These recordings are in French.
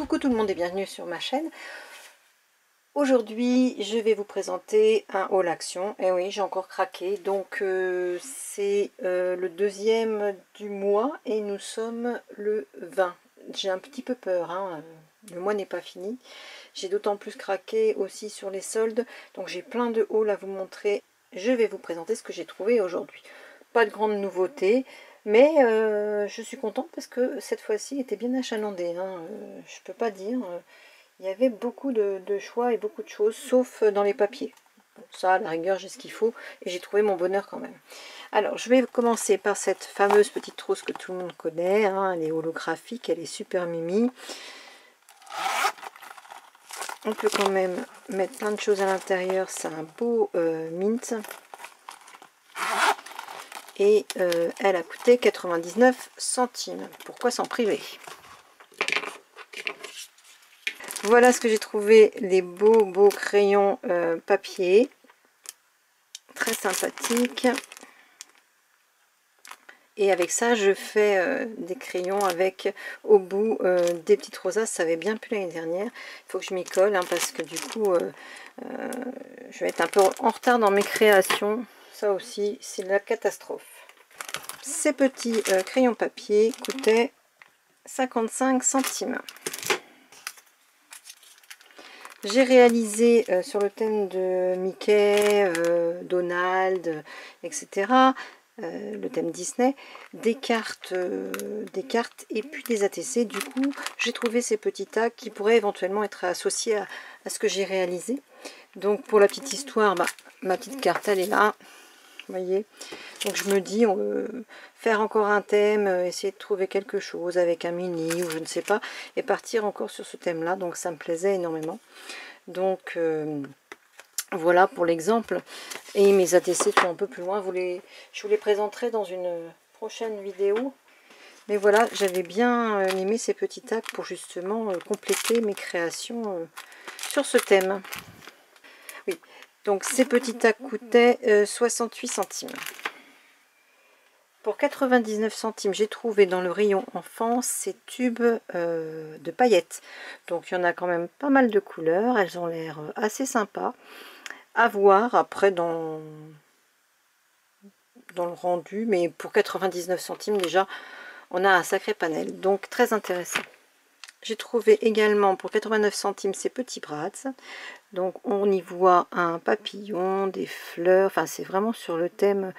Coucou tout le monde et bienvenue sur ma chaîne. Aujourd'hui je vais vous présenter un haul action. Et oui, j'ai encore craqué. Donc c'est le deuxième du mois et nous sommes le 20. J'ai un petit peu peur, hein. Le mois n'est pas fini. J'ai d'autant plus craqué aussi sur les soldes. Donc j'ai plein de hauls à vous montrer. Je vais vous présenter ce que j'ai trouvé aujourd'hui. Pas de grande nouveauté. Mais je suis contente parce que cette fois-ci il était bien achalandé, hein. Je peux pas dire. Il y avait beaucoup de choix et beaucoup de choses, sauf dans les papiers. Bon, ça, à la rigueur, j'ai ce qu'il faut et j'ai trouvé mon bonheur quand même. Alors, je vais commencer par cette fameuse petite trousse que tout le monde connaît, hein. Elle est holographique, elle est super mimi. On peut quand même mettre plein de choses à l'intérieur. C'est un beau mint. Et elle a coûté 99 centimes. Pourquoi s'en priver? Voilà ce que j'ai trouvé, les beaux crayons papier. Très sympathique. Et avec ça, je fais des crayons avec au bout des petites rosaces. Ça avait bien plu l'année dernière. Il faut que je m'y colle, hein, parce que du coup, je vais être un peu en retard dans mes créations. Ça aussi, c'est la catastrophe. Ces petits crayons papier coûtaient 55 centimes. J'ai réalisé sur le thème de Mickey, Donald, etc., le thème Disney, des cartes et puis des ATC. Du coup, j'ai trouvé ces petits tags qui pourraient éventuellement être associés à ce que j'ai réalisé. Donc, pour la petite histoire, ma petite carte, elle est là. Vous voyez, donc je me dis, faire encore un thème, essayer de trouver quelque chose avec un mini ou je ne sais pas, et partir encore sur ce thème là. Donc ça me plaisait énormément. Donc voilà pour l'exemple. Et mes ATC sont un peu plus loin, je vous les présenterai dans une prochaine vidéo. Mais voilà, j'avais bien aimé ces petits tags pour justement compléter mes créations sur ce thème. Oui. Donc ces petits tags coûtaient 68 centimes. Pour 99 centimes, j'ai trouvé dans le rayon enfance ces tubes de paillettes. Donc il y en a quand même pas mal de couleurs. Elles ont l'air assez sympas. À voir après dans le rendu. Mais pour 99 centimes déjà, on a un sacré panel. Donc très intéressant. J'ai trouvé également pour 89 centimes ces petits brads. Donc on y voit un papillon, des fleurs, enfin c'est vraiment sur le thème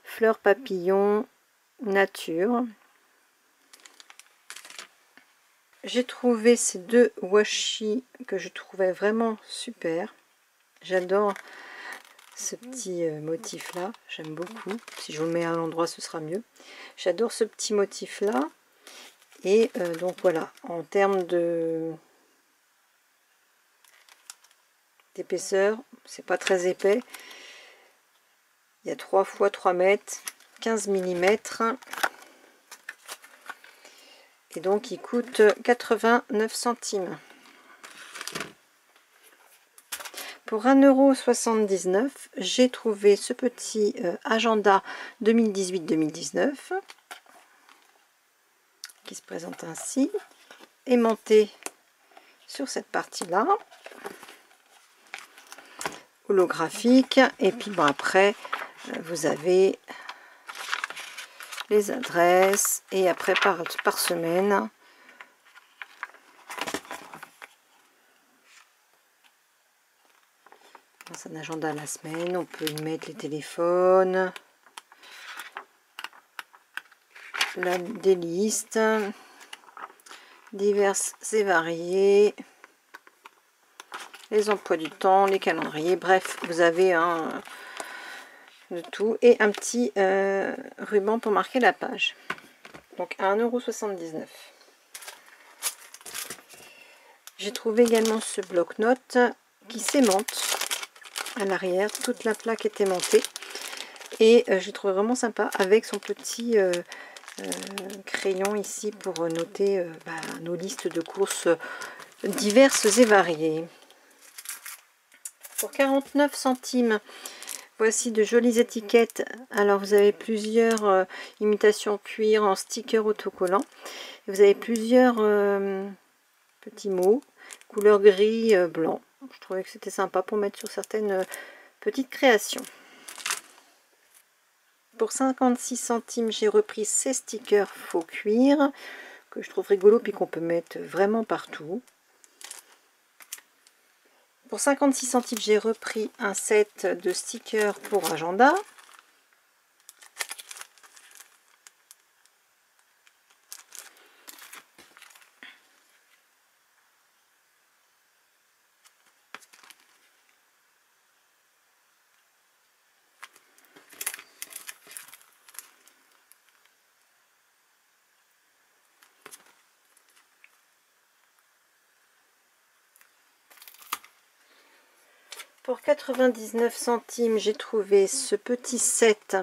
fleurs, papillons, nature. J'ai trouvé ces deux washi que je trouvais vraiment super. J'adore ce petit motif là, j'aime beaucoup. Si je vous le mets à l'endroit ce sera mieux. J'adore ce petit motif là. Et donc voilà, en termes d'épaisseur, c'est pas très épais. Il y a 3 x 3 mètres, 15 mm. Et donc il coûte 89 centimes. Pour 1,79 €, j'ai trouvé ce petit agenda 2018-2019 qui se présente ainsi, aimanté sur cette partie-là, holographique. Et puis bon, après, vous avez les adresses et après par semaine. C'est un agenda à la semaine, on peut y mettre les téléphones, des listes diverses et variées, les emplois du temps, les calendriers, bref, vous avez de tout et un petit ruban pour marquer la page. Donc à 1,79 €. J'ai trouvé également ce bloc-notes qui s'aimante à l'arrière, toute la plaque est aimantée et j'ai trouvé vraiment sympa avec son petit crayon ici pour noter nos listes de courses diverses et variées. Pour 49 centimes, voici de jolies étiquettes. Alors vous avez plusieurs imitations cuir en sticker autocollant. Vous avez plusieurs petit mot, couleur gris blanc. Je trouvais que c'était sympa pour mettre sur certaines petites créations. Pour 56 centimes, j'ai repris ces stickers faux cuir que je trouve rigolo puis qu'on peut mettre vraiment partout. Pour 56 centimes, j'ai repris un set de stickers pour agenda. Pour 99 centimes, j'ai trouvé ce petit set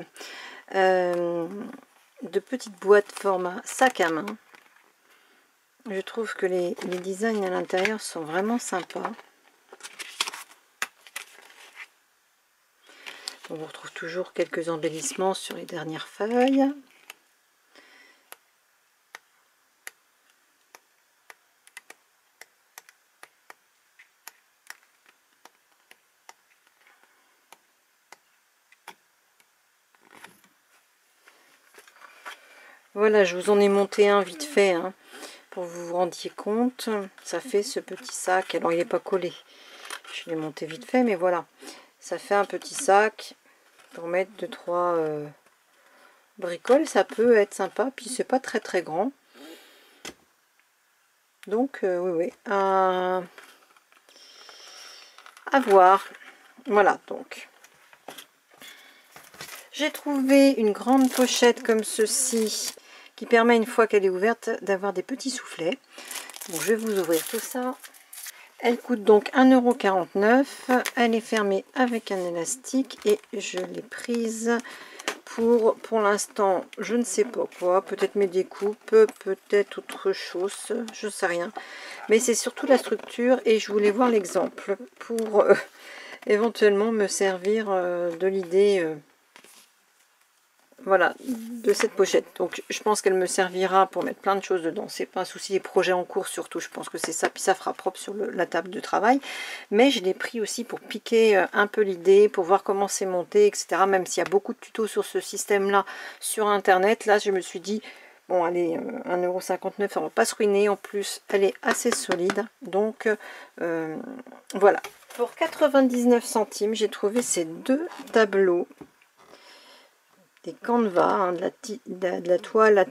de petites boîtes format sac à main. Je trouve que les designs à l'intérieur sont vraiment sympas. On retrouve toujours quelques embellissements sur les dernières feuilles. Voilà, je vous en ai monté un vite fait, hein, pour que vous vous rendiez compte. Ça fait ce petit sac. Alors, il n'est pas collé. Je l'ai monté vite fait, mais voilà. Ça fait un petit sac pour mettre 2-3 bricoles. Ça peut être sympa. Puis, c'est pas très très grand. Donc, oui. À voir. Voilà, donc. J'ai trouvé une grande pochette comme ceci qui permet, une fois qu'elle est ouverte, d'avoir des petits soufflets. Donc, je vais vous ouvrir tout ça. Elle coûte donc 1,49 €. Elle est fermée avec un élastique et je l'ai prise pour l'instant, je ne sais pas quoi. Peut-être mes découpes, peut-être autre chose, je ne sais rien. Mais c'est surtout la structure et je voulais voir l'exemple pour éventuellement me servir de l'idée. Voilà, de cette pochette. Donc je pense qu'elle me servira pour mettre plein de choses dedans. C'est pas un souci, les projets en cours surtout, je pense que c'est ça. Puis ça fera propre sur la table de travail. Mais je l'ai pris aussi pour piquer un peu l'idée, pour voir comment c'est monté, etc. Même s'il y a beaucoup de tutos sur ce système-là sur Internet. Là, je me suis dit, bon, allez, 1,59 €, on va pas se ruiner. En plus, elle est assez solide. Donc, voilà. Pour 99 centimes, j'ai trouvé ces deux tableaux. Des canevas, hein, de la toile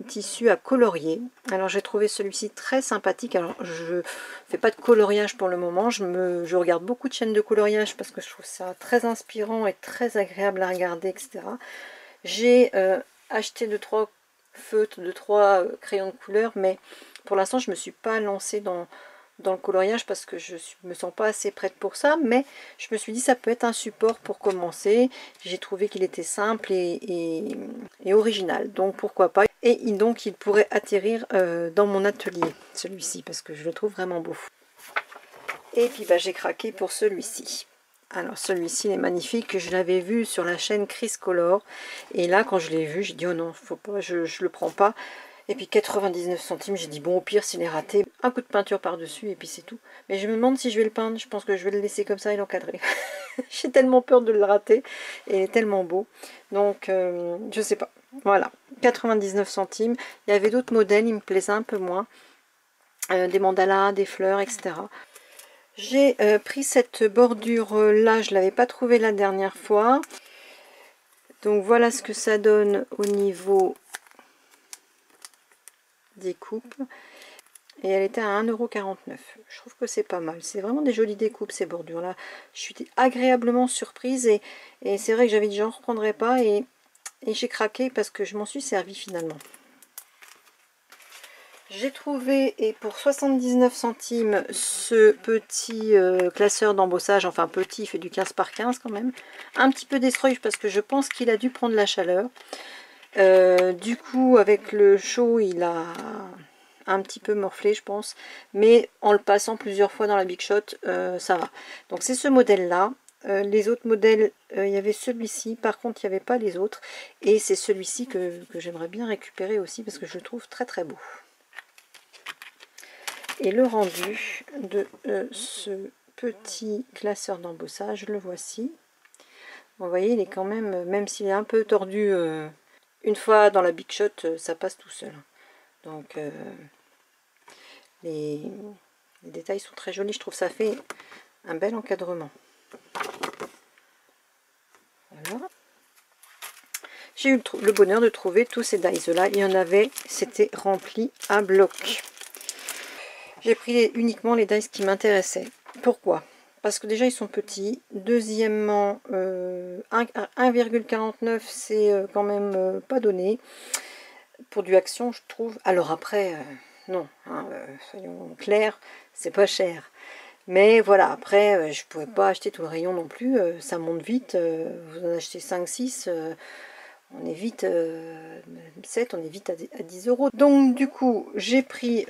tissu à colorier. Alors j'ai trouvé celui-ci très sympathique. Alors je fais pas de coloriage pour le moment, je regarde beaucoup de chaînes de coloriage parce que je trouve ça très inspirant et très agréable à regarder, etc. J'ai acheté 2-3 feutres, 2-3 crayons de couleur, mais pour l'instant je me suis pas lancée dans le coloriage parce que je me sens pas assez prête pour ça, mais je me suis dit ça peut être un support pour commencer. J'ai trouvé qu'il était simple et original, donc pourquoi pas. Et donc il pourrait atterrir dans mon atelier, celui-ci, parce que je le trouve vraiment beau. Et puis bah, j'ai craqué pour celui-ci. Alors celui-ci il est magnifique, je l'avais vu sur la chaîne Chris Color, et là quand je l'ai vu j'ai dit oh non, faut pas, je le prends pas. Et puis 99 centimes, j'ai dit bon au pire s'il est raté, un coup de peinture par dessus et puis c'est tout. Mais je me demande si je vais le peindre, je pense que je vais le laisser comme ça et l'encadrer. J'ai tellement peur de le rater et il est tellement beau. Donc je sais pas, voilà, 99 centimes. Il y avait d'autres modèles, ils me plaisaient un peu moins. Des mandalas, des fleurs, etc. J'ai pris cette bordure là, je ne l'avais pas trouvée la dernière fois. Donc voilà ce que ça donne au niveau des coupes. Et elle était à 1,49 €. Je trouve que c'est pas mal. C'est vraiment des jolies découpes ces bordures là. Je suis agréablement surprise et c'est vrai que j'avais dit j'en reprendrai pas et j'ai craqué parce que je m'en suis servi finalement. J'ai trouvé, et pour 79 centimes, ce petit classeur d'embossage, enfin petit, il fait du 15 par 15 quand même. Un petit peu destroy parce que je pense qu'il a dû prendre la chaleur. Du coup, avec le chaud, il a un petit peu morflé, je pense. Mais en le passant plusieurs fois dans la Big Shot, ça va. Donc c'est ce modèle-là. Les autres modèles, il y avait celui-ci. Par contre, il n'y avait pas les autres. Et c'est celui-ci que j'aimerais bien récupérer aussi parce que je le trouve très très beau. Et le rendu de ce petit classeur d'embossage, le voici. Vous voyez, il est quand même s'il est un peu tordu, une fois dans la Big Shot, ça passe tout seul. Donc les détails sont très jolis, je trouve, ça fait un bel encadrement. Voilà. J'ai eu le bonheur de trouver tous ces dies là, il y en avait, c'était rempli à bloc. J'ai pris uniquement les dies qui m'intéressaient. Pourquoi? Parce que déjà ils sont petits. Deuxièmement, 1,49 c'est quand même pas donné. Pour du Action, je trouve. Alors après, non, hein, soyons clairs, c'est pas cher. Mais voilà, après, je pouvais pas acheter tout le rayon non plus. Ça monte vite. Vous en achetez 5-6. On est vite 7, on est vite à 10 euros. Donc du coup, j'ai pris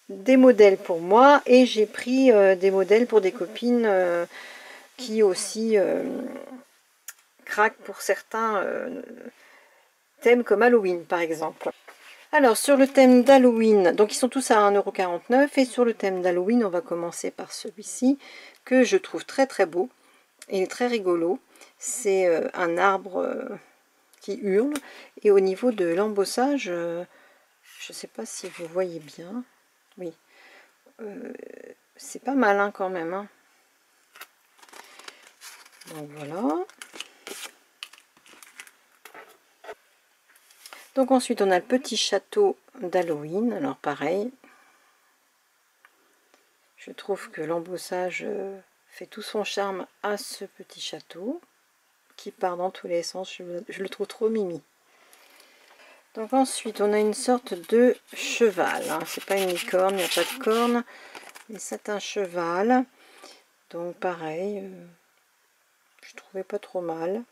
des modèles pour moi et j'ai pris des modèles pour des copines qui aussi craquent pour certains thèmes comme Halloween par exemple. Alors sur le thème d'Halloween, donc ils sont tous à 1,49 € et sur le thème d'Halloween on va commencer par celui-ci que je trouve très très beau et très rigolo. C'est un arbre qui hurle et au niveau de l'embossage, je ne sais pas si vous voyez bien, oui. C'est pas mal hein, quand même. Hein. Donc voilà. Donc ensuite on a le petit château d'Halloween. Alors pareil. Je trouve que l'embossage fait tout son charme à ce petit château. Qui part dans tous les sens. Je le trouve trop mimi. Donc ensuite on a une sorte de cheval. Hein. C'est pas une licorne, il n'y a pas de corne. Mais c'est un cheval. Donc pareil. Je trouvais pas trop mal.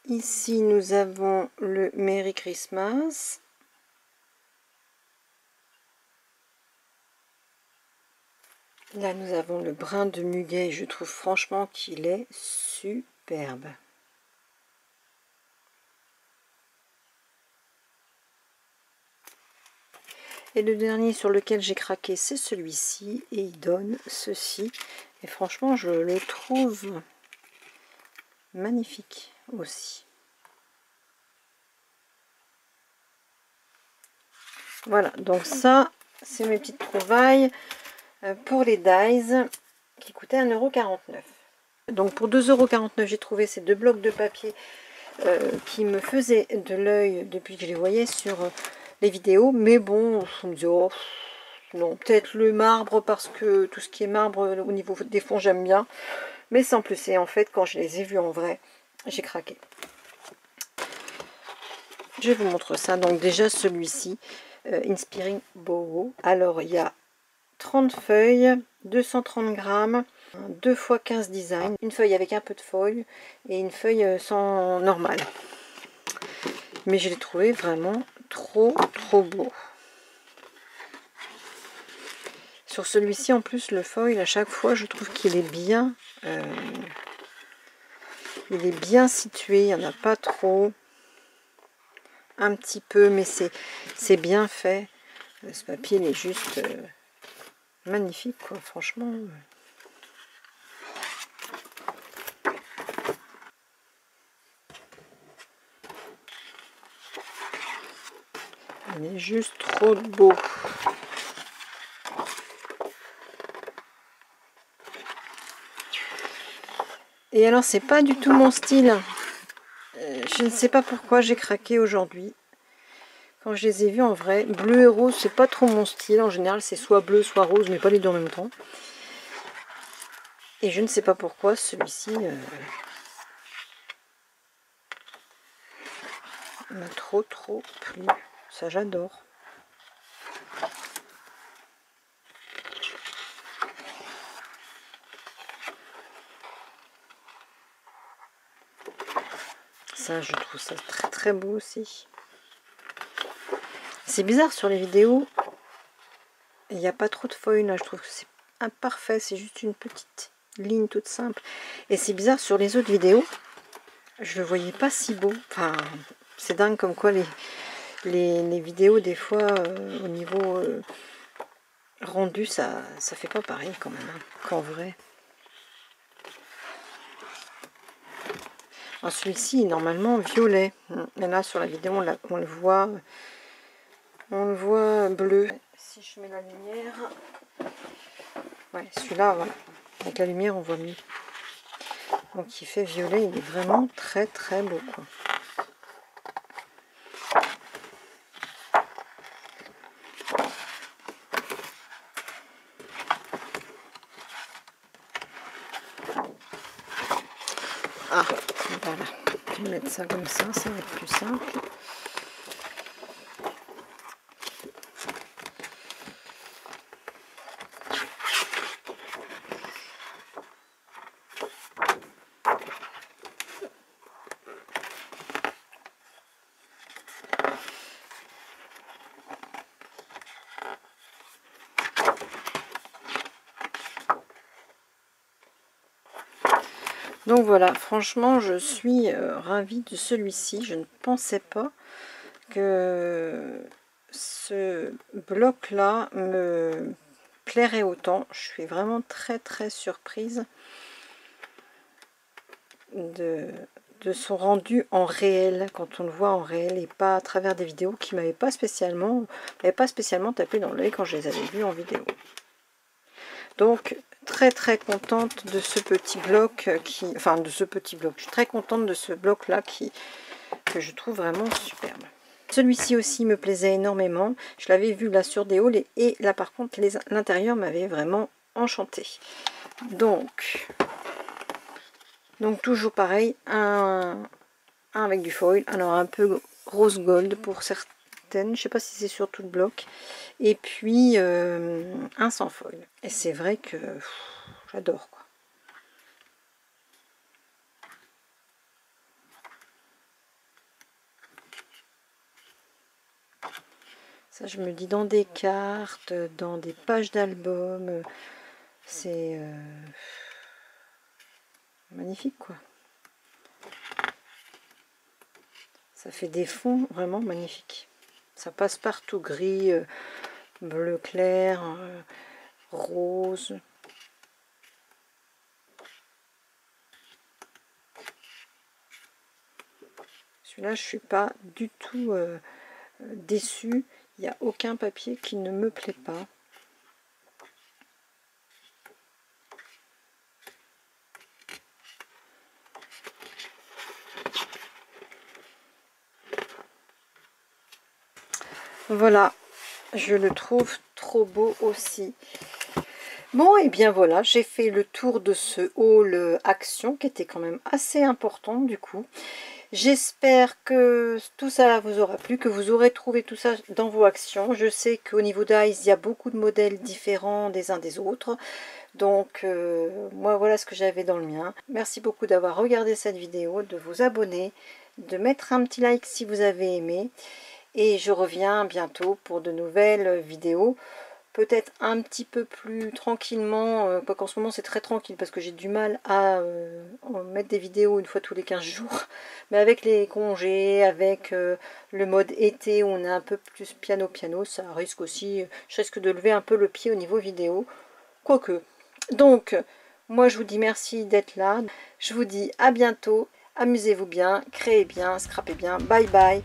Ici nous avons le Merry Christmas. Là nous avons le brin de muguet. Je trouve franchement qu'il est superbe. Et le dernier sur lequel j'ai craqué, c'est celui-ci. Et il donne ceci. Et franchement, je le trouve magnifique aussi. Voilà, donc ça, c'est mes petites trouvailles pour les dies qui coûtaient 1,49 €. Donc pour 2,49 €, j'ai trouvé ces deux blocs de papier qui me faisaient de l'œil depuis que je les voyais sur les vidéos. Mais bon, on me dit, oh, non, peut-être le marbre parce que tout ce qui est marbre au niveau des fonds, j'aime bien. Mais sans plus, et en fait, quand je les ai vus en vrai, j'ai craqué. Je vous montre ça. Donc déjà celui-ci, Inspiring Boho. Alors il y a 30 feuilles, 230 grammes, 2 x 15 designs, une feuille avec un peu de foil et une feuille sans normale. Mais je l'ai trouvé vraiment trop beau. Sur celui-ci en plus le foil à chaque fois je trouve qu'il est bien situé, il n'y en a pas trop, un petit peu, mais c'est bien fait. Ce papier il est juste magnifique quoi, franchement. Il est juste trop beau. Et alors c'est pas du tout mon style. Je ne sais pas pourquoi j'ai craqué aujourd'hui. Quand je les ai vus en vrai, bleu et rose, c'est pas trop mon style. En général, c'est soit bleu, soit rose, mais pas les deux en même temps. Et je ne sais pas pourquoi celui-ci m'a trop plu. Ça, j'adore. Ça, je trouve ça très beau aussi. C'est bizarre sur les vidéos. Il n'y a pas trop de feuilles là. Je trouve que c'est imparfait. C'est juste une petite ligne toute simple. Et c'est bizarre sur les autres vidéos. Je le voyais pas si beau. Enfin, C'est dingue comme quoi les vidéos, des fois, au niveau rendu, ça fait pas pareil quand même, hein, qu'en vrai. Celui-ci est normalement violet. Et là, sur la vidéo, on le voit bleu. Si je mets la lumière... Ouais, celui-là, voilà. Avec la lumière, on voit mieux. Donc, il fait violet. Il est vraiment très, très beau, quoi. Ah, voilà. Je vais mettre ça comme ça va être plus simple. Donc voilà, franchement, je suis ravie de celui-ci. Je ne pensais pas que ce bloc-là me plairait autant. Je suis vraiment très très surprise de son rendu en réel, quand on le voit en réel et pas à travers des vidéos qui m'avaient pas spécialement tapé dans l'œil quand je les avais vues en vidéo. Donc très très contente de ce petit bloc je suis très contente de ce bloc là que je trouve vraiment superbe. Celui-ci aussi me plaisait énormément. Je l'avais vu là sur des hauls et là par contre l'intérieur m'avait vraiment enchanté. Donc toujours pareil, un avec du foil, alors un peu rose gold pour certaines, je sais pas si c'est sur tout le bloc, et puis un sans foil. Et c'est vrai que j'adore, quoi. Ça, je me dis, dans des cartes, dans des pages d'albums, c'est magnifique, quoi. Ça fait des fonds vraiment magnifiques. Ça passe partout, gris, bleu clair, rose. Celui-là, je suis pas du tout déçue. Il n'y a aucun papier qui ne me plaît pas. Voilà, je le trouve trop beau aussi. Bon, et bien voilà, j'ai fait le tour de ce haul action qui était quand même assez important du coup. J'espère que tout ça vous aura plu, que vous aurez trouvé tout ça dans vos actions. Je sais qu'au niveau d'Eyes, il y a beaucoup de modèles différents des uns des autres. Donc, moi, voilà ce que j'avais dans le mien. Merci beaucoup d'avoir regardé cette vidéo, de vous abonner, de mettre un petit like si vous avez aimé. Et je reviens bientôt pour de nouvelles vidéos. Peut-être un petit peu plus tranquillement, quoique en ce moment c'est très tranquille parce que j'ai du mal à mettre des vidéos une fois tous les 15 jours. Mais avec les congés, avec le mode été où on est un peu plus piano, ça risque aussi, je risque de lever un peu le pied au niveau vidéo. Quoique. Donc, moi je vous dis merci d'être là. Je vous dis à bientôt. Amusez-vous bien, créez bien, scrapez bien. Bye bye.